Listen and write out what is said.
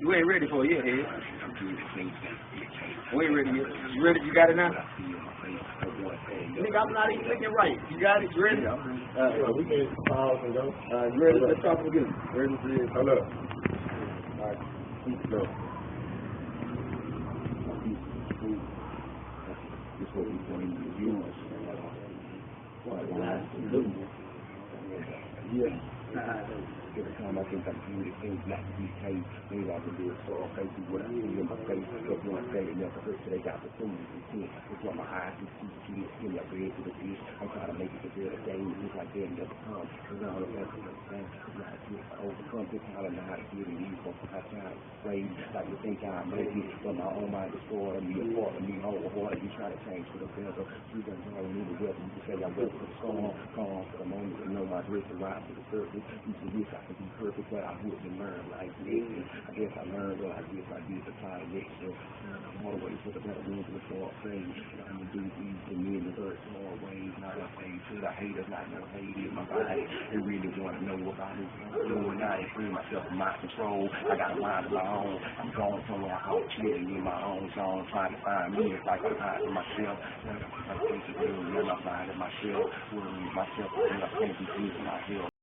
You ain't ready for it yet, Ed. We ain't ready yet. You ready? You got it now? Nigga, I'm not even looking right. You got it? You ready? We can pause and go. You ready? Let's talk again. Ready for this? Hold up. All right. Let's go. This is what we're going to use. Yeah. Every time I think I'm doing it, things not to be paid, maybe I can do it so okay, do what I see in my face, because when I say it never hurts, so they got the food to see. It's why my eyes can see kids, give me a bed to the fish. I'm trying to make it a better day, just like that never come. Because all the rest of the things, it's not just to overcome this how to know how to get it evil. I try to raise, like you think I'm ready, but my own mind is for me, a part of me, whole you try to change for the better. You don't know me the weather, you can say I'm ready for the storm, calm for the moment, to know my dress to rise to the surface. You can wish I could be perfect, but I wouldn't learn like this. I guess I learned what I guess I did to try to get so all the way for the better ones with all praise. I'm gonna do these to me in the earth all ways, not a face. I hate it, not no hate in my body. They really want to know about it. Doing I ain't free myself from my control. I got a mind of my own. I'm going somewhere out chilling in my own zone, trying to find me. It's like I'm hiding myself. I'm thinking, I'm finding myself. Worrying myself, and I can't be using my health.